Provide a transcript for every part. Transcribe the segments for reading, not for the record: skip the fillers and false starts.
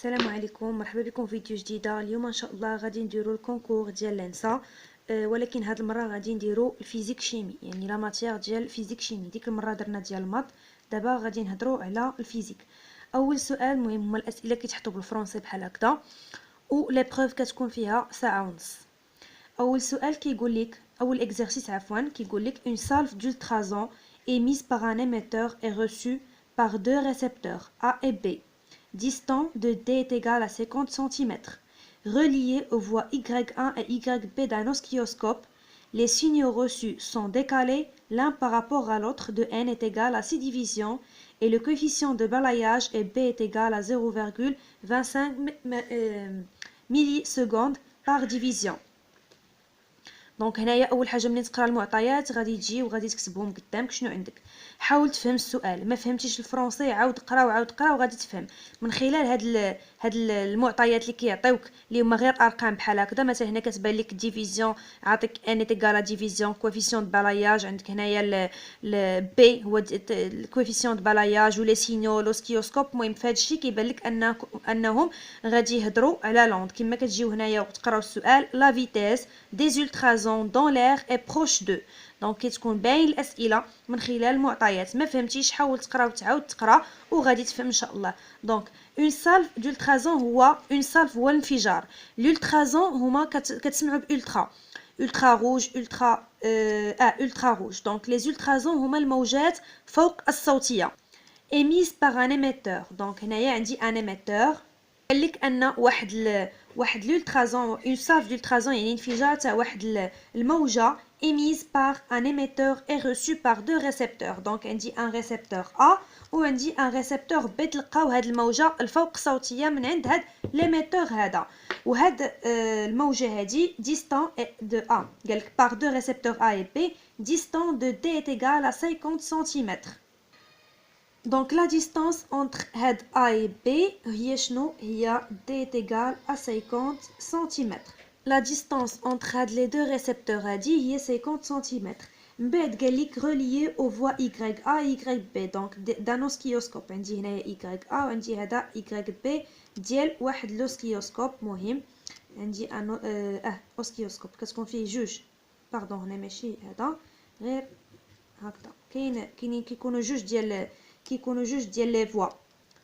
السلام عليكم، مرحبا بكم في فيديو جديده. اليوم ان شاء الله غادي نديرو الكونكور ديال لانسا، ولكن هاد المره غادي نديرو الفيزيك شيمي، يعني لا ماتيير ديال الفيزيك شيمي. ديك المره درنا ديال الماط، دابا غادي نهضروا على الفيزيك. اول سؤال مهم هما الاسئله كيتحطوا بالفرنسي بحال هكذا، و لي بروف كتكون فيها ساعه ونص. اول سؤال كيقول لك، اول اكزرسيس عفوا، كيقول لك une salve d'ultrasons émise par un émetteur est reçue par deux récepteurs A et B distant de D est égal à 50 cm, reliés aux voies Y1 et YB d'un oscilloscope. Les signaux reçus sont décalés l'un par rapport à l'autre de n est égal à 6 divisions et le coefficient de balayage est B est égal à 0,25 millisecondes par division. دونك هنايا اول حاجه ملي تقرا المعطيات غادي تجي وغادي تكتبهم قدامك شنو عندك. حاول تفهم السؤال، ما فهمتيش الفرنسي عاود قرا وغادي تفهم من خلال هاد المعطيات اللي كيعطيوك اللي هما غير ارقام بحال هكذا. مثلا هنا كتبان لك ديفيزيون، عاطيك ان ايغال ديفيزيون كوفيسيون دو بالاياج، عندك هنايا بي هو الكوفيسيون دو بالاياج ولي سينيو لوسكيوسكوب. المهم في هذا الشيء كيبان لك انهم غادي يهضروا على لوند كما كتجيو هنايا وتقراو السؤال. لا فيتيس دي ultrasons dans l'air est proche d'eux. دونك كتكون باين الاسئله من خلال المعطيات. ما فهمتيش حاول تقرا وتعاود تقرا وغادي تفهم ان شاء الله. دونك اون سالف دولترازون هو اون سالف هو الانفجار. الالترازون هما كتسمعوا بالترا، ultra rouge ultra rouge. دونك لي ultrasons هما الموجات فوق الصوتيه émise par un émetteur. دونك هنايا عندي ان émetteur، قال لك ان واحد l'ultrason، une salve d'ultrason يعني انفجار تاع واحد الموجه émise par un émetteur et reçue par deux récepteurs. دونك عندي ان ريسبتور A وعندي ان ريسبتور B. تلقاو هاد الموجه الفوق صوتيه من عند هاد ليميتور هذا، وهاد الموجه هادي distant de A، قال لك par deux récepteurs A et B distant de D est égal à 50 cm. Donc la distance entre head A et B هي شنو؟ هي D est égal à 50 cm. La distance entre هاد les deux récepteurs هادي هي 50 cm. من بعد قال لك relié aux voies YA et YB. donc d'un oscilloscope. عندي هنايا YA وعندي هذا YB ديال واحد لوسكيوسكوب. مهم عندي اوسكيوسكوب كتكون فيه جوج، باردون هنا ماشي هذا غير هكذا، كاينين كيكونوا جوج ديال لي فوا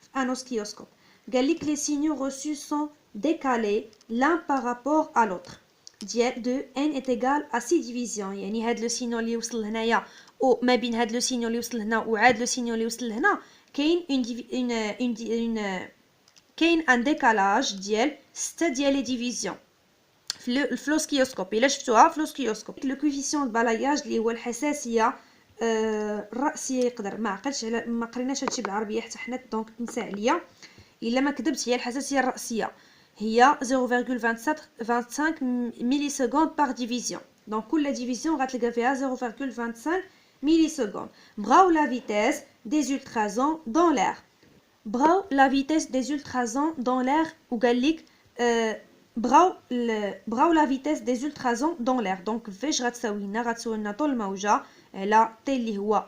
في ان اوسكيوسكوب. قال لك لي سينيو reçus sont décalés l'un par rapport à l'autre ديال دو n est égal à 6 divisions. يعني هاد لو سينيو اللي وصل لهنايا وما بين هاد لو سينيو اللي وصل هنا وعاد لو سينيو اللي وصل لهنا كاين كاين ان ديكالاج ديال 6 ديال لي ديفيزيون في الفلوسكيوسكوب. الا شفتوها في الفلوسكيوسكوب لو كوفيسيون دو بالاياج اللي هو الحساسيه الرأسيه، يقدر ما عقلتش على ما قريناش هادشي بالعربيه حتى حنا، دونك تنسى عليا الا ما كذبت. هي الحساسيه الرأسيه هي 0.25 ملي سكوند بار ديفيزيون. دونك كل ديفيزيون غتلقى فيها 0.25 ملي سكوند. بغاو لا فيتيس دي ultrasons dans l'air. بغاو لا فيتيس دي ultrasons dans l'air وقال لك بغاو لا فيتيس دي ultrasons dans l'air. دونك فاش غتساوي لنا طول الموجه على تي اللي هو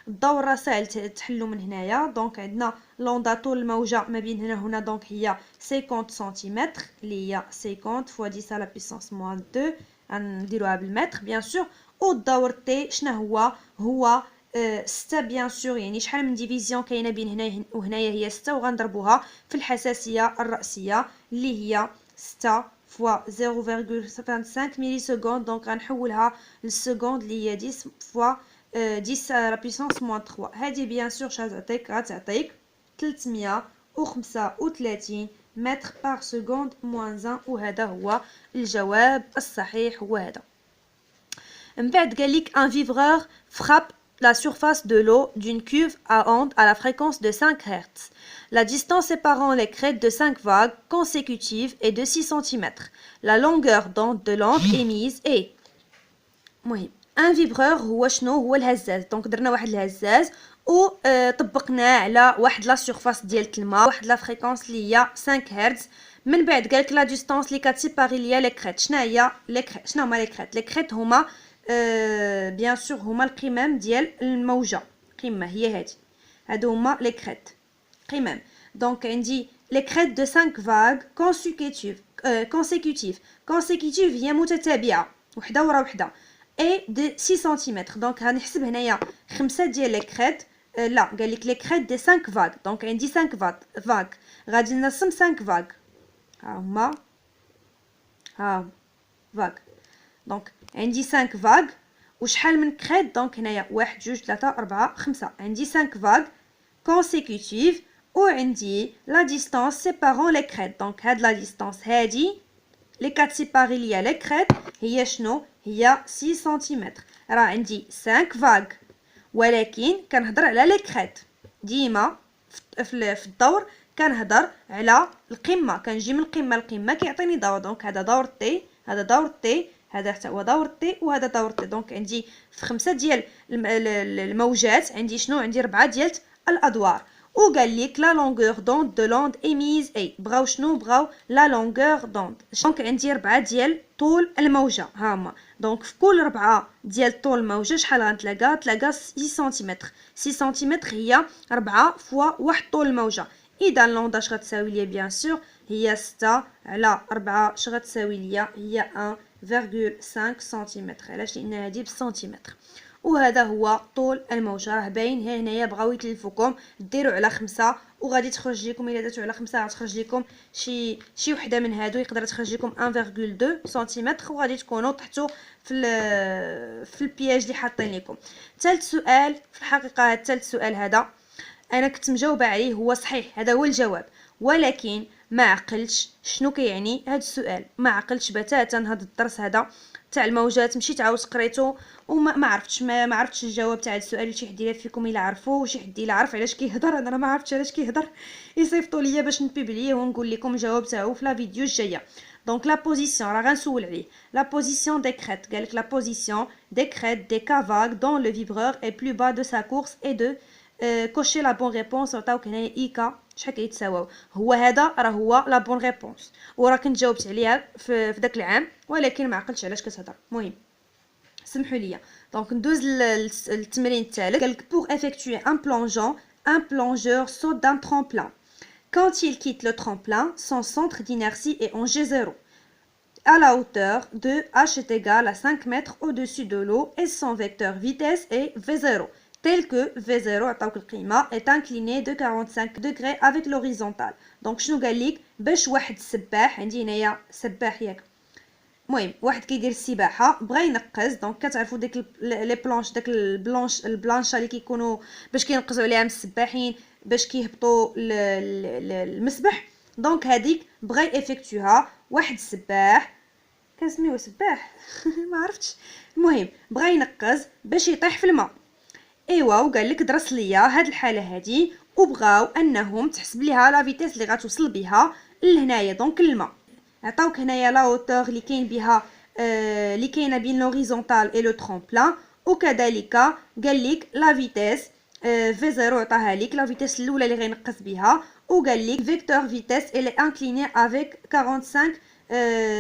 الدور راه ساهل تحلو من هنايا. دونك عندنا لوندا طول الموجه ما بين هنا دونك هي 50 سنتيمتر اللي هي 50 فوا 10 على بيسانس موان 2، غنديروها بالمتر بيان سور. والدور تي شنو هو 6 بيان سور. يعني شحال من ديفيزيون كاينه بين هنا وهنايا هي 6، وغنضربوها في الحساسيه الرأسيه اللي هي 6 فوا 0.25 ملي سكوند. دونك غنحولها للسكوند اللي هي 10 فوا 10 على بيسانس موان 3. هذه بيان سور غتعطيك 335 متر بار سكوند موان 1، وهذا هو الجواب الصحيح هو هذا. من بعد قال لك un vibreur frappe la surface de l'eau d'une cuve à onde à la fréquence de 5 Hz. La distance séparant les crêtes de 5 vagues consécutives est de 6 cm. La longueur d'onde de l'onde émise est. مهم ان فيبرور هو شنو؟ هو الهزاز. دونك درنا واحد الهزاز و طبقناه على واحد لا سيرفاس ديال الماء، واحد لا فريكونس اللي هي 5 هرتز. من بعد قالك لا ديستانس اللي كتسيباري ليا لي كريت. شنو هي لي كريت؟ شنو هما لي كريت؟ لي كريت هما بيان سور هما القمم ديال الموجه. قمه هي هادي، هادو هما لي كريت قمم. دونك عندي les crêtes de 5 vagues consécutives هي متتابعة وحدة ورا وحدة et de 6 cm. donc غنحسب هنايا 5 ديال لي كريت لا قال لك لي كريت دي 5 vagues. donc عندي 5 vagues غادي نرسم 5 vagues ها هما vagues. donc عندي 5 vagues وشحال من كريت. donc هنايا 1 2 3 4 5 عندي 5 vagues consécutives وعندي la distance séparant les crêtes. donc هاد la distance هادي لي كتسيباري ليا لي كريت هي شنو؟ هي 6 سنتيمتر. راه عندي 5 فاغ ولكن كنهضر على لي كريت. ديما في الدور كنهضر على القمه، كنجي من قمه لقمه كيعطيني دور. دونك هذا دور تي، هذا دور تي، هذا حتى هو دور تي، وهذا دور تي. دونك عندي في 5 ديال الموجات عندي شنو؟ عندي 4 ديال الادوار. وقال لك لا لونغور دوند دو لوند ايميز اي. بغاو شنو؟ بغاو لا لونغور دوند. دونك عندي 4 ديال طول الموجه ها هما. دونك في كل 4 ديال طول الموجه شحال غنتلاقى 6 سنتيمتر. 6 سنتيمتر هي 4 فوا واحد طول الموجه. اذا لوندا اش غتساوي ليا؟ بيان سور هي 6 على 4 اش غتساوي ليا؟ هي 1.5 سنتيمتر. علاش؟ لان هذه بالسنتيمتر. وهذا هو طول الموجه. راه باين هنايا بغاو يتلفوكم ديروا على 5 وغادي تخرج لكم. الا درتو على 5 غتخرج لكم شي وحده من هادو. يقدر تخرج لكم 1.2 سنتيمتر وغادي تكونوا طحتوا في البياج اللي حاطين لكم. ثالث سؤال في الحقيقه، هذا ثالث سؤال هذا انا كنت مجاوبه عليه، هو صحيح هذا هو الجواب، ولكن ما عقلتش شنو كيعني هذا السؤال. ما عقلتش بتاتا هذا الدرس هذا تاع الموجات. مشيت عاود قريته وما عرفتش ما عرفتش الجواب تاع هذا السؤال. شي حد فيكم الا عرفوه وشي حد الا عرف علاش كيهضر، انا ما عرفتش علاش كيهضر، يصيفطوا ليا باش نبيبليه ونقول لكم الجواب تاعو في لا فيديو الجايه. دونك لا بوزيسيون راه غنسول عليه. لا بوزيسيون دي كريت، قالك لا بوزيسيون دي كريت دي كافاك دون لو فيبرور اي بلو با دو سا كورس اي دو كوشي لا بون ريبونس. عطاوك هنايا ايكا شحال كيتساواو. هو هذا راه هو لا بون ريبونس، وراه كنت جاوبت عليها في داك العام، ولكن ما عقلتش علاش كتهضر. المهم سمحوا لي. دونك ندوز للتمرين الثالث. قالك pour effectuer un plongeur saute d'un tremplin. Quand il quitte le tremplin, son centre d'inertie est en G0 à la hauteur de h est égal à 5 mètres au-dessus de l'eau et son vecteur vitesse est V0 tel que V0 عطاوك القيمه est incliné de 45 degrés avec l'horizontale. دونك شنو قال لك؟ باش واحد السباح، عندي هنايا سباح ياك، المهم واحد كيدير السباحه بغى ينقز. دونك كتعرفوا ديك لي بلانش، داك البلانشه اللي كيكونوا باش كينقزوا عليها من السباحين باش كيهبطوا المسبح. دونك هذيك بغى يفيكتوها واحد السباح، كنسميوه سباح ما عرفتش، المهم بغى ينقز باش يطيح في الماء. ايوا وقال لك درس ليا هاد الحاله هادي وبغاو انهم تحسب ليها لا فيتيس اللي غتوصل بها لهنايا. دونك الماء عطاوك هنايا لا اوتور اللي كاين بها اللي كاينه بين لوريزونتال اي لو ترامبلان، وكذلك قال لك لا فيتيس في 0 عطاها لك لا فيتيس الاولى اللي غينقص بها، وقال لك فيكتور فيتيس الي انكليني افيك 45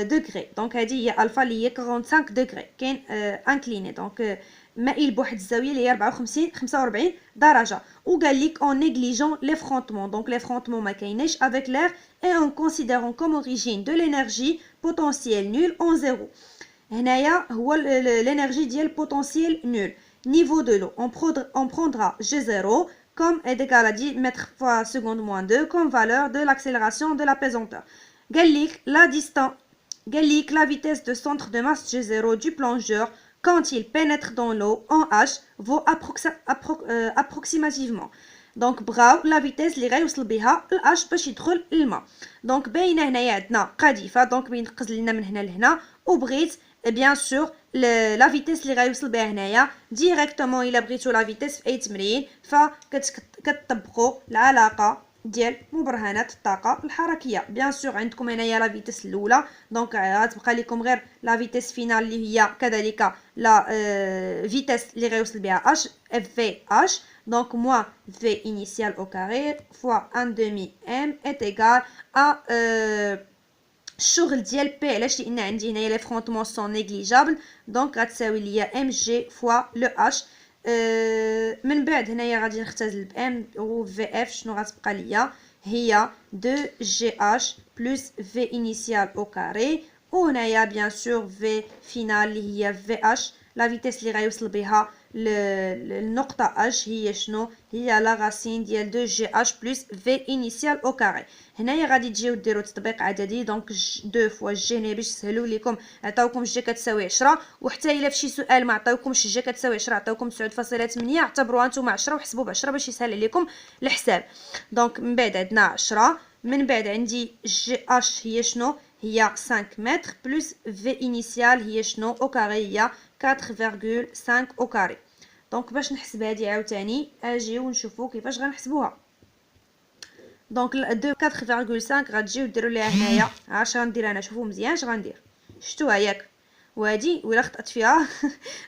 دوغري. دونك هذه هي الفا اللي هي 45 دوغري كاين انكليني، دونك مائل بواحد الزاويه اللي هي 45 درجه. وقال لك اون نيغليجون لي فرونتمون. دونك لي فرونتمون ما كايناش avec l'air et en considérant comme origine de l'énergie potentielle nulle en zéro. هنايا هو l'énergie ديال potentiel nul. Niveau de l'eau on prendra G0 comme est égal à 10 mètres fois seconde moins 2 comme valeur de l'accélération de la pesanteur. قال لك la distance، قال لك la vitesse de centre de masse G0 du plongeur quand il pénètre dans l'eau en H vaut approximativement. دونك بغاو لا فيتيس اللي غيوصل بها الاش باش يدخل الماء. دونك باينه هنايا عندنا قذيفه، دونك بينقز لنا من هنا لهنا، وبغيت بيان سور لا فيتيس اللي غيوصل بها هنايا ديريكتومون. الا بغيتو لا فيتيس في اي تمرين فكتطبقوا العلاقه ديال مبرهنات الطاقه الحركيه. بيان سور عندكم هنايا لا فيتيس الاولى، دونك غتبقى لكم غير لا فيتيس فينال اللي هي كذلك لا فيتيس اللي غيوصل بها اش اف في اش. دونك موان في initial au carré fois 1 demi m est égal à الشغل ديال بي. علاش؟ لان عندي هنايا لي فرونتمون سون نيغليجابل، دونك غتساوي ليا ام جي فوا لو اش. من بعد هنايا غادي نختزل بام و في اف. شنو غتبقى ليا؟ هي 2GH plus V initial au carré. وهنايا بيان سور في فينال اللي هي VH، لا فيتيس اللي غيوصل بها النقطة H هي شنو؟ هي لا غاسين ديال 2GH plus V initial au carré. هنايا غادي تجيو ديروا تطبيق عددي، دونك 2 فوا جي هنا باش تسهلوا لكم. عطاوكم جي كتساوي 10، وحتى الا فشي سؤال ما عطاوكمش جي كتساوي 10 عطاوكم 9.8 اعتبروها نتوما 10 وحسبوا ب10 باش يسهل عليكم الحساب. دونك من بعد عندنا 10، من بعد عندي جي اش هي شنو؟ هي 5 متر بلس في انيسيال هي شنو او كاري؟ هي 4.5 او كاري. دونك باش نحسب هادي عاوتاني اجيو ونشوفو كيفاش غنحسبوها. دونك 4.5 غتجيو ديروا ليها هنايا 10. ندير انا، شوفوا مزيان اش غندير، شفتوها ياك؟ وهادي ولا خطأت فيها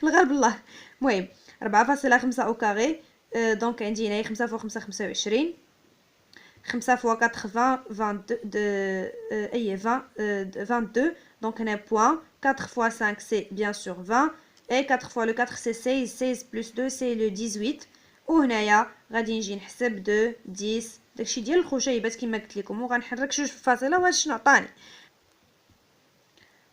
الغالب الله. المهم 4.5 او كاري. دونك عندي هنايا 5 فوا 5 25، 5 فوا 4 20 22. دونك هنا بوان 4 فوا 5 سي بيان سور 20 et 4 fois le 4 c'est 16, 16 plus 2 c'est le 18. وهنايا غادي نجي نحسب 2 10 داكشي ديال الخشيبات كما قلت لكم، وغنحرك جوج في الفاصله وهذا شنو عطاني.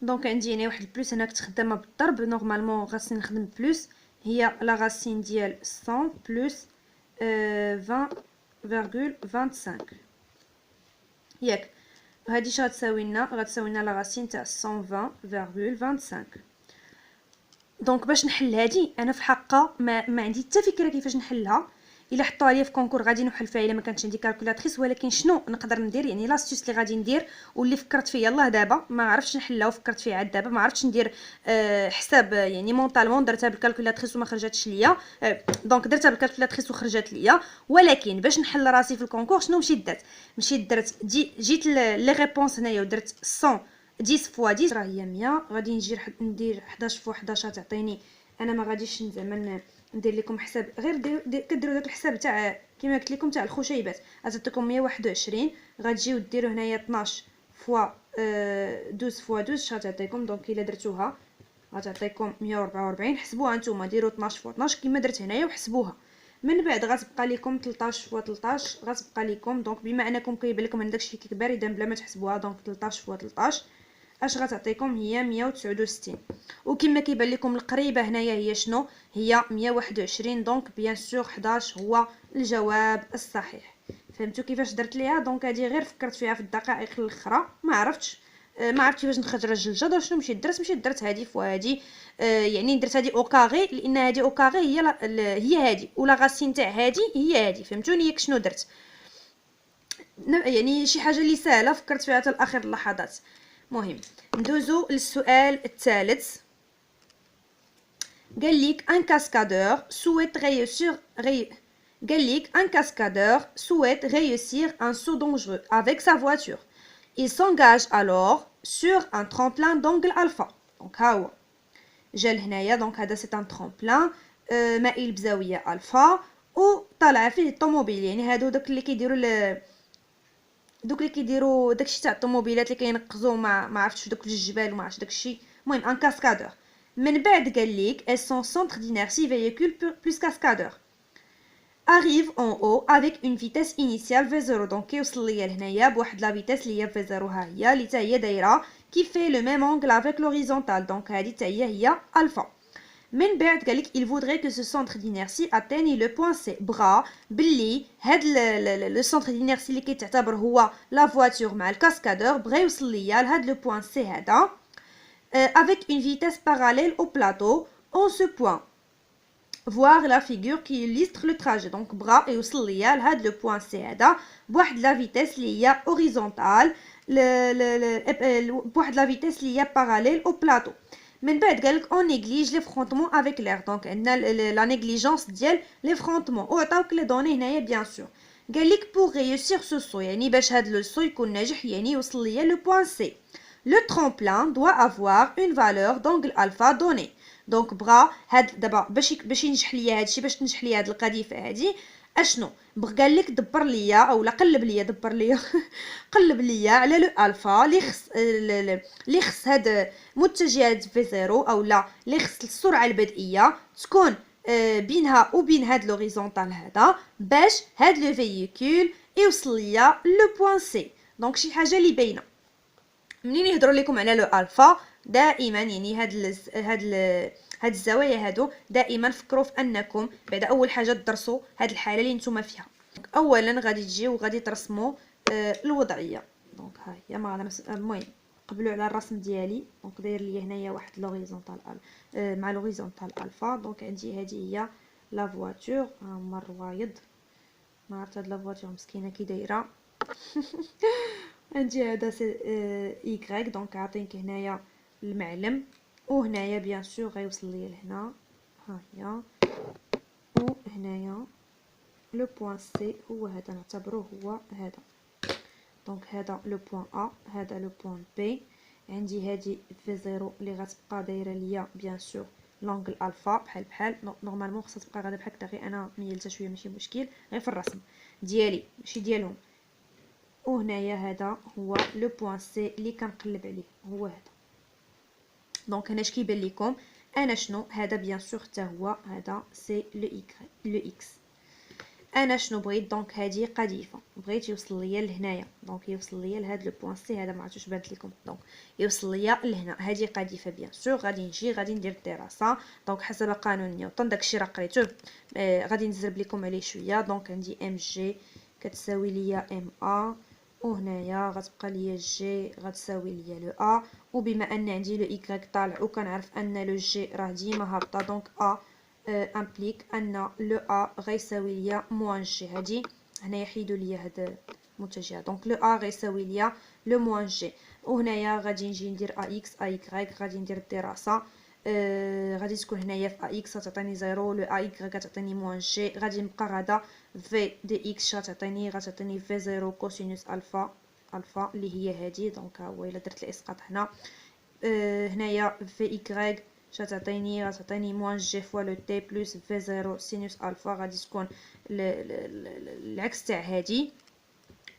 دونك عندي هنا واحد البلوس هنا كنت خدامه بالضرب، نورمالمون خاصني نخدم بلوس، هي لا غاسين ديال 100 بلس 20.25 ياك. هادي اش غتساوي لنا؟ غتساوي لنا لا غاسين تاع 120.25. دونك باش نحل هادي انا في الحقيقه ما عندي حتى فكره كيفاش نحلها. الا حطوها ليا في كونكور غادي نحل فيها الا ما كانتش عندي كالكولاتريس، ولكن شنو نقدر ندير يعني لاستيوس اللي غادي ندير واللي فكرت فيه يلاه دابا ما عرفتش نحلها وفكرت فيه عاد دابا ما عرفتش ندير حساب يعني مونطالمون، درتها بالكالكولاتريس وما خرجتش ليا. دونك درتها بالكالكولاتريس وخرجت ليا، ولكن باش نحل راسي في الكونكور شنو مشيت درت جيت لي ريبونس هنايا ودرت 100 10 فوا 10 راه هي 100. غادي نجي ندير 11 فوا 11 تعطيني، انا ما غاديش زعما ندير لكم حساب، غير كديروا داك الحساب تاع كما قلت لكم تاع الخشيبات. غتعطيكم 121. غتجيو ديروا هنايا 12 فوا 12 فوا 12 غتعطيكم. دونك الا درتوها غتعطيكم 144. حسبوها نتوما، ديروا 12 فوا 12 كما درت هنايا وحسبوها. من بعد غتبقى لكم 13 فوا 13 غتبقى لكم. دونك بما انكم كيبان لكم ان داكشي كبير اذا بلا ما تحسبوها، دونك 13 فوا 13 اش غتعطيكم؟ هي 169. وكما كيبان لكم القريبه هنايا هي شنو؟ هي 121. دونك بيان سور 11 هو الجواب الصحيح. فهمتوا كيفاش درت ليها؟ دونك هذه غير فكرت فيها في الدقائق الاخرى، ما عرفت كيفاش نخرج الجدول. شنو مشيت درت هذه فوا هذه، يعني درت هذه او كاري لان هذه او كاري هي هذه، ولا غاسين تاع هذه هي هذه. فهمتوني ياك شنو درت؟ يعني شي حاجه اللي سهله فكرت فيها حتى لاخر اللحظات. مهم ندوزو للسؤال الثالث. قال لك ان كاسكادور سويت réussir un saut dangereux avec sa voiture. Il s'engage alors sur un tremplin d'angle alpha. دونك ها هو جا لهنايا. دونك هذا سي ان ترامبلان مائل بزاويه الفا، وطالع فيه الطوموبيل، يعني هادو داك اللي كيديروا داكشي تاع الطوموبيلات اللي كينقزوا ما عرفتش داك الجبال وما عرفتش داكشي. المهم ان كاسكادور. من بعد قال لك et son centre d'inertie véhicule plus cascadeur arrive en haut avec une vitesse initiale v0. دونك كيوصل ليا لهنايا بواحد لا فيتاس اللي هي v0 ها هي اللي حتى هي دايره qui fait le même angle avec l'horizontale. دونك هذه حتى هي الفا. من بعد قالك il voudrait que ce centre d'inertie atteigne le point C. بغا بلي هاد لو سونتر d'inertie اللي كيتعتبر هو لا فواتور مع الكاسكادور بغا يوصل ليا لهاد لو بوين سي هذا avec une vitesse parallèle au plateau en ce point. voir la figure qui illustre le trajet. دونك بغا يوصل ليا لهاد لو بوين سي هذا بواحد لا فيتاس اللي هي هوريزونتال بواحد لا فيتاس اللي هي parallèle au plateau. من بعد قالك on néglige les frottements avec l'air. دونك عندنا لا نيغليجونس ديال لي فرونطمون، وعطاوك لي دوني هنايا بيان سور. قالك pour réussir ce saut، يعني باش هاد لو سو يكون ناجح يعني يوصل ليا لو بوين سي. le tremplin doit avoir une valeur d'angle alpha donnée. دونك بغا هاد دابا باش ينجح ليا هادشي، باش تنجح ليا هاد القذيفه هادي اشنو بغا؟ قالك دبر ليا اولا قلب ليا على لو الفا اللي خص هاد متجهات في زيرو اولا اللي خص السرعه البدئيه تكون بينها وبين هاد لوريزونتال هذا باش هاد لو فييكول يوصل ليا لو بوين سي. دونك شي حاجه اللي باينه منين يهضروا لكم على لو الفا دائما، يعني هاد الزوايا هادو دائما فكروا في انكم بعد اول حاجه تدرسوا هاد الحاله اللي نتوما فيها. اولا غادي تجيو وغادي ترسموا الوضعيه. دونك ها هي ما المهم قبلوا على الرسم ديالي. دونك داير لي هنايا واحد لوريزونتال مع لوريزونتال الفا. دونك عندي هذه هي لا فواتور، ها هما الروايض. ما عرفت هاد لا فواتور مسكينه كي دايره. عندي هذا سي ايكغيك. دونك عاطينك هنايا المعلم، وهنايا بيان سور غيوصل ليا لهنا، ها هي، وهنايا لو بوين سي هو هذا، نعتبروه هو هذا. دونك هذا لو بوين ا، هذا لو بوين بي. عندي هذه في زيرو اللي غتبقى دايره ليا بيان سور لونغل الفا بحال نورمالمون خصها تبقى غادا بحال هكا، غير انا ميلتها شويه ماشي مشكل، غير في الرسم ديالي ماشي ديالهم. وهنايا هذا هو لو بوين سي اللي كنقلب عليه، هو هذا. دونك هنا اش كيبان لكم انا شنو هذا؟ بيان سور حتى هو هذا سي لو اكس. انا شنو بغيت؟ دونك هذه قذيفه بغيت يوصل ليا لهنايا. دونك يوصل ليا لهاد لو بوين سي هذا، ما عرفتش بانت لكم. دونك يوصل ليا لهنا، هذه قذيفه بيان سور. غادي نجي غادي ندير الدراسه. دونك حسب قانون نيوتن داكشي راه قريتوه، غادي نزرب لكم عليه شويه. دونك عندي ام جي كتساوي ليا ام ا، وهنايا غتبقى ليا جي غتساوي ليا لو ا. وبما ان عندي لو ايكغيك طالع وكنعرف ان لو جي راه ديما هابطه، دونك ا امبليك ان لو ا غيساوي ليا موان جي. هادي هنايا حيدوا ليا هاد المتجهه. دونك لو ا غيساوي ليا لو موان جي. وهنايا غادي نجي ندير ا اكس ا ايكغيك، غادي ندير الدراسه. غادي تكون هنايا في ا اكس غتعطيني زيرو، لو ا ايكغيك غتعطيني موان جي. غادي نبقى غادا في دي اكس غتعطيني في زيرو كوسينوس الفا اللي هي هادي. دونك ها هو الا درت الاسقاط هنا، هنايا في ايكغيك غتعطيني موان جي فوا لو تي بلس في زيرو سينوس الفا. غادي تكون العكس تاع هادي،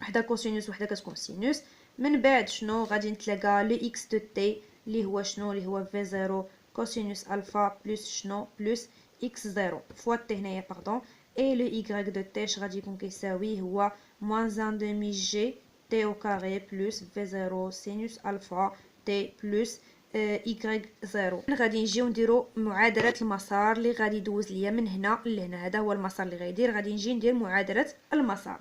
وحده كوسينوس وحده كتكون سينوس. من بعد شنو غادي نتلاقى لو اكس دو تي اللي هو شنو؟ اللي هو في زيرو كوسينوس الفا بلس شنو؟ بلس اكس زيرو فوا تي هنايا باردون. اي لو ايكغيك دو تي غادي يكون كيساوي هو موان ان دومي جي تي او كاري بلس في زيرو سينوس الفا تي بلس ايكغيك زيرو. غادي نجيو نديرو معادله المسار اللي غادي يدوز ليا من هنا لهنا. هذا هو المسار اللي غيدير. غادي نجي ندير معادله المسار.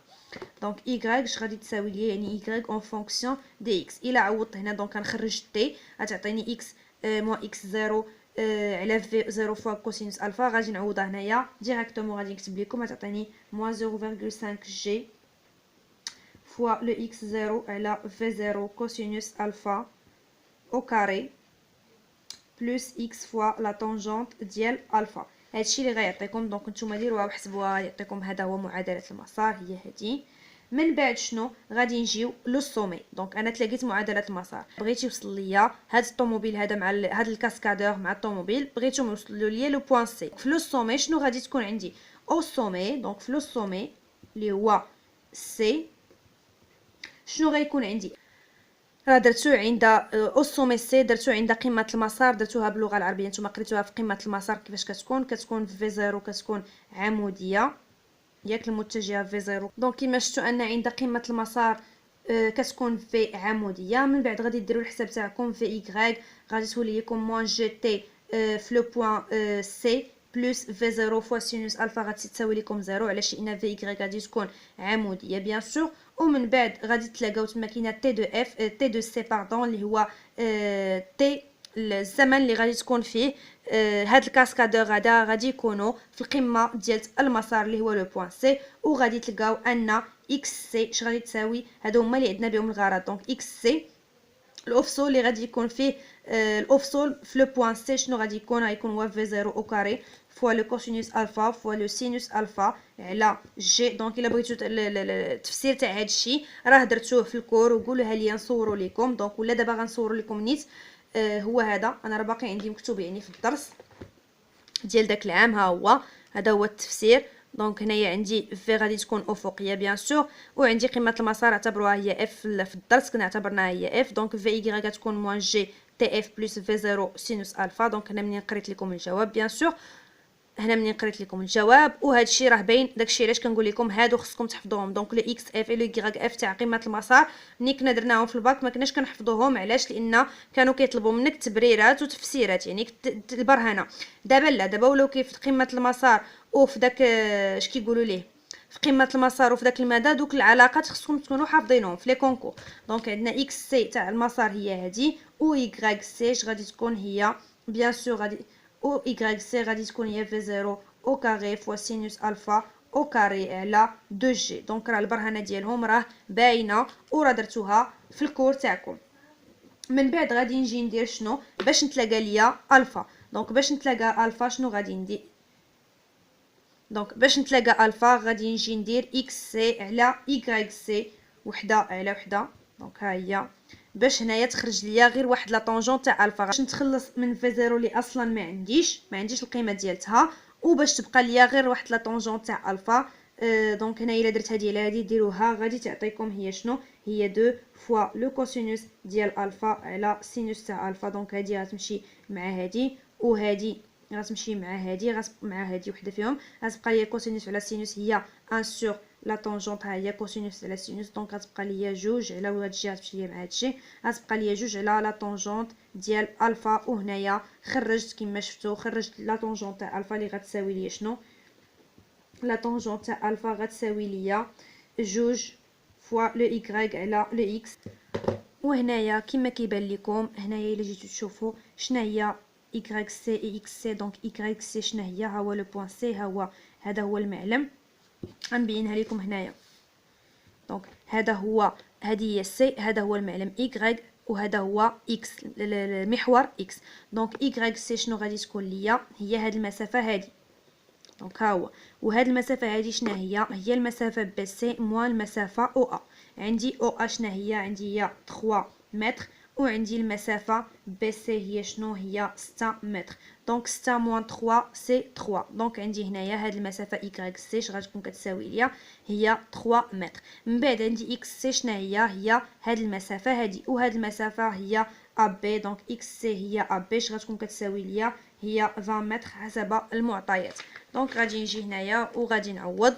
دونك ايكغيك اش غادي تساوي ليا؟ يعني ايكغيك اون فونكسيون دي اكس. الا عوضت هنا دونك غنخرج تي غتعطيني اكس موان اكس زيرو على في زيرو فوا كوسينوس الفا. غادي نعوضها هنايا ديريكتومون، غادي نكتب لكم غتعطيني موان 0.5 جي فوا لو اكس زيرو على في زيرو كوسينوس الفا او كاري بلس اكس فوا لا طونجونت ديال الفا. هادشي اللي غيعطيكم. دونك نتوما ديروها وحسبوها، يعطيكم هذا هو معادله المسار، هي هذه. من بعد شنو غادي نجيو لو سومي. دونك انا تلاقيت معادله المسار، بغيت يوصل ليا هاد الطوموبيل هذا مع هاد الكاسكادور مع الطوموبيل، بغيتهم يوصلوا ليا لو بوين سي. في لو سومي شنو غادي تكون عندي؟ او سومي. دونك في لو سومي اللي هو سي شنو غيكون عندي؟ راه درتو عند او سومي سي، درتو عند قمه المسار، درتوها باللغه العربيه. نتوما قريتوها في قمه المسار كيفاش كتكون في زيرو كتكون عموديه ياك المتجهه في زيرو. دونك كيما شفتوا ان عند قمه المسار كتكون في عموديه. من بعد غادي ديروا الحساب تاعكم في ايكغيك، غادي تولي لكم موان جي تي في لو بوين سي بلس في زيرو فوا سينوس الفا غتساوي لكم زيرو، علاش؟ لان في ايكغيك غادي تكون عموديه بيان سور. ومن بعد غادي تلاقاو تما كاينه تي دو اف تي دو سي باردون اللي هو تي الزمن اللي غادي تكون فيه هاد الكاسكادور غادي يكونوا في القمه ديال المسار اللي هو لو بوين سي. وغادي تلقاو ان اكس سي اش غادي تساوي؟ هادو هما اللي عندنا بهم الغرض. دونك اكس سي الاوفسول اللي غادي يكون فيه الاوفسول في لو بوين سي شنو غادي يكون؟ غيكون هو في زيرو او كاري فوا لو كوسينوس الفا فوا لو سينوس الفا على جي. دونك الا بغيتو التفسير تاع هذا الشيء راه درتوه في الكور وقولوها لي نصوروا لكم. دونك ولا دابا غنصور لكم نيت. هو هذا انا راه باقي عندي مكتوب يعني في الدرس ديال داك العام. ها هو هذا هو التفسير. دونك هنايا عندي في غادي تكون افقيه بيان سور، وعندي قيمه المسار اعتبروها هي اف في الدرس كنا اعتبرناها هي اف. دونك في اي غتكون موان جي تي اف بلس في زيرو سينوس الفا. دونك هنا منين قريت لكم الجواب بيان سور هنا منين قريت لكم الجواب، وهذا الشيء راه باين. داكشي علاش كنقول لكم هادو خصكم تحفظوهم. دونك لو اكس اف و لو يغ اف تاع قيمه المسار ملي كنا درناهم في الباك ما كناش كنحفظوهم. علاش؟ لان كانوا كيطلبوا منك تبريرات وتفسيرات، يعني البرهنه. دابا لا، دابا ولاو كيف قيمه المسار وفي داك اش كيقولوا ليه في قمه المسار وفي داك المدى، دوك العلاقات خصكم تكونوا حافظينهم في لي كونكور. دونك عندنا اكس سي تاع المسار هي هذه، و يغ سي غادي تكون هي بيان سور غادي، او يغ سي غادي تكون هي في 0 او كاري فوا سينوس الفا او كاري على 2 جي. دونك راه البرهنه ديالهم راه باينه وراه درتوها في الكور تاعكم. من بعد غادي نجي ندير شنو باش نتلاقى ليا الفا. دونك باش نتلاقى الفا شنو غادي ندير؟ دونك باش نتلاقى الفا غادي نجي ندير اكس سي على يغ سي وحده على وحده. دونك ها هي باش هنايا تخرج ليا غير واحد لا طونجون تاع الفا. باش نتخلص من في زيرو اللي اصلا ما عنديش القيمه ديالتها، وباش تبقى ليا غير واحد لا طونجون تاع الفا. دونك هنايا الا درت هذه على هذه ديروها غادي تعطيكم هي شنو؟ هي 2 فوا لو كوسينوس ديال الفا على سينوس تاع الفا. دونك هذه غتمشي مع هذه، وهذه غتمشي مع هذه، مع هذه وحده فيهم غتبقى ليا كوسينوس على سينوس هي 1 سور لا طونجونط. ها هي كوسينوس على سينوس. دونك غتبقى ليا جوج على هاد الجهه تمشي ليا مع هادشي، غتبقى ليا جوج على لا طونجونط ديال الفا. وهنايا خرجت كما شفتوا خرجت لا طونجونط تاع الفا اللي غتساوي ليا شنو؟ لا طونجونط تاع الفا غتساوي ليا جوج فوا لو يغ على لو اكس. وهنايا كما كيبان لكم هنايا الا جيتو تشوفوا شنو هي يغ سي اي اكس سي. دونك يغ سي شنو هي؟ ها هو لو بوين سي، هذا هو المعلم. غنبينها لكم هنايا. دونك هذه هي سي، هذا هو المعلم يغ، وهذا هو اكس المحور اكس. دونك يغ سي شنو غادي تكون ليا؟ هي هذه المسافه هذه. دونك ها هو، وهاد المسافه هذه شنو هي؟ هي المسافه بي سي موان المسافه او ا. عندي او ا شنو هي؟ عندي هي 3 متر، وعندي المسافه بي سي هي شنو؟ هي 6 متر. دونك 6 موان 3 سي 3. دونك عندي هنايا هاد المسافه يغ سي اش غتكون كتساوي ليا؟ هي 3 متر. من بعد عندي اكس سي شنو هي هاد المسافه هادي، وهاد المسافه هي ا بي. دونك اكس سي هي ا بي اش غتكون كتساوي ليا؟ هي 20 متر حسب المعطيات. دونك غادي نجي هنايا وغادي نعوض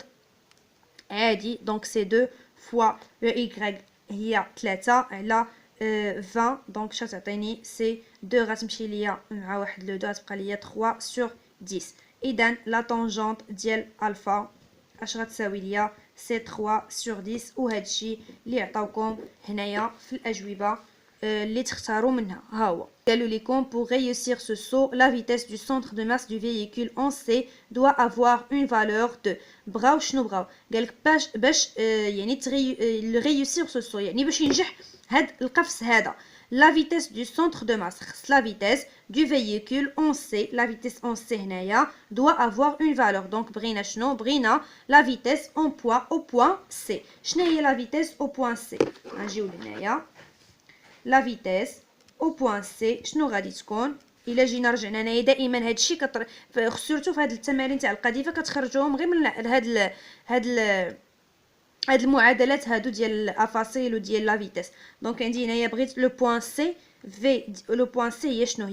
عادي. دونك سي 2 فوا لو يغ هي 3 على 20. دونك شنو تعطيني؟ سي 2 غتمشي ليا مع واحد لو 2 غتبقى ليا 3 سور 10. اذا لا طونجونط ديال الفا اش غتساوي ليا؟ سي 3 سور 10. وهادشي اللي عطاوكم هنايا في الاجوبه اللي تختاروا منها. ها هو قالوا لكم pour réussir ce saut la vitesse du centre de masse du véhicule en C doit avoir une valeur de. بغاو شنو بغاو؟ قالك باش يعني réussir ce saut، يعني باش ينجح هاد القفز هذا. la vitesse du centre de masse خص la vitesse du véhicule en C. la vitesse en C هنايا doit avoir une valeur. donc بغينا شنو؟ بغينا la vitesse en point au point C. شنو هي la vitesse au point C؟ غنجيو لهنايا لا فيتيس او بوين سي شنو غادي تكون؟ الا جينا رجعنا هنايا دائما هادشي سورتو في هاد التمارين تاع القذيفه كتخرجوهم غير من هاد المعادلات هادو ديال الافاصيل وديال لا فيتيس. دونك عندي هنايا بغيت لو بوين سي في لو بوين سي هي شنو؟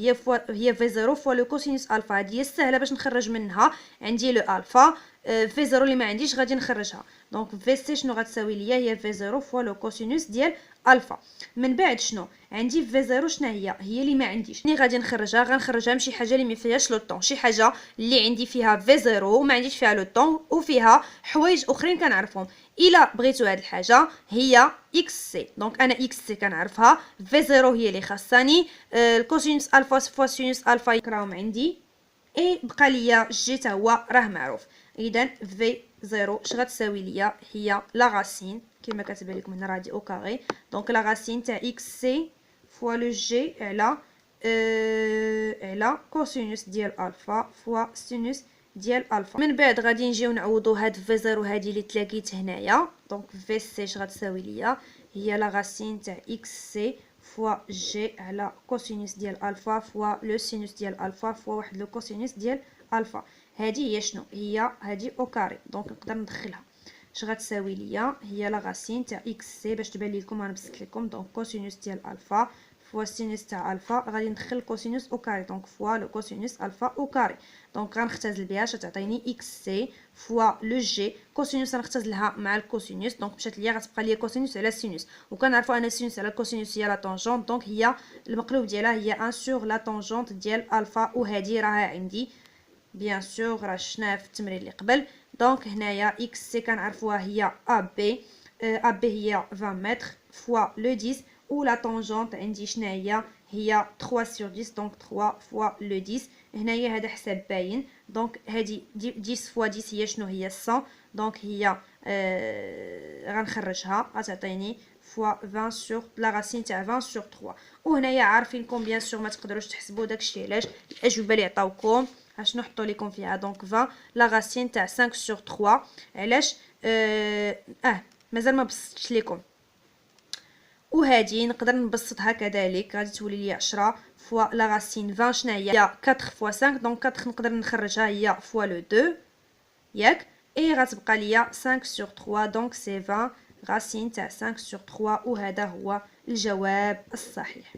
هي في 0 فوا لو كوسينوس الفا. هادي هي سهله باش نخرج منها. عندي لو الفا في 0 اللي ما عنديش غادي نخرجها. دونك في سي شنو غتساوي ليا؟ هي في 0 فوا لو كوسينوس ديال الفا. من بعد شنو عندي في 0 شنو هي اللي ما عنديش؟ ملي غادي نخرجها غنخرجها من شي حاجه اللي ما فيهاش لو طون، شي حاجه اللي عندي فيها في 0 وما عنديش فيها لو طون وفيها حوايج اخرين كنعرفهم. الا بغيتو هاد الحاجه هي اكس سي. دونك انا اكس سي كنعرفها، في 0 هي اللي خاصاني، الكوسينوس الفا فوا سينوس الفا يكراهم عندي، اي بقى ليا جي تا هو راه معروف. اذا في 0 اش غتساوي ليا؟ هي لا غاسين كما كتبان لكم هنا راه دي او كاري. دونك لا غاسين تاع اكس سي فوا لو جي على كوسينوس ديال الفا فوا سينوس ديال الفا. من بعد غادي نجيو نعوضوا هاد في 0 هادي اللي تلاقيت هنايا. دونك في سي اش غتساوي ليا؟ هي لا غاسين تاع اكس سي فوا جي على كوسينوس ديال الفا فوا لو سينوس ديال الفا فوا واحد لو كوسينوس ديال الفا. هذه هي شنو؟ هي هذه او كاري. دونك نقدر ندخلها اش غتساوي ليا؟ هي لا غاسين تاع اكس سي باش تبان لكم غنبسط لكم. دونك كوسينوس ديال الفا فوا السينوس تاع الفا غادي ندخل الكوسينوس او كاري، دونك فوا لو كوسينوس الفا او كاري. دونك غنختزل بها تعطيني اكس سي فوا لو جي. كوسينوس غنختزلها مع الكوسينوس، دونك مشات ليا غتبقى ليا كوسينوس على السينوس، وكنعرفوا ان السينوس على الكوسينوس هي لا طونجونت، دونك هي المقلوب ديالها هي 1 سور لا طونجونت ديال الفا، وهذه راها عندي بيان سور راه شفناها في التمرين اللي قبل. دونك هنايا اكس سي كنعرفوها هي ا بي، ا بي هي 20 متر فوا لو 10، و لا طونجونت عندي شناهي هي 3 sur 10، دونك 3 فوا لو 10. هنايا هذا حساب باين، دونك هذه 10 فوا 10 هي شنو هي 100، دونك هي غنخرجها غتعطيني فوا 20 sur لا راسين تاع 20 sur 3. وهنايا عارفينكم بيان سور ما تقدروش تحسبوا داكشي علاش الاجوبه اللي عطاوكم اش نحطوا لكم فيها. دونك 20 لا راسين تاع 5 sur 3 علاش مازال ما بسطتش لكم. وهذه نقدر نبسطها كذلك، غادي تولي لي 10 فوا لا راسين 20 شنو هي 4 فوا 5، دونك 4 نقدر نخرجها هي فوا لو 2 ياك، اي غتبقى ليا 5 sur 3، دونك سي 20 راسين تاع 5 sur 3، وهذا هو الجواب الصحيح.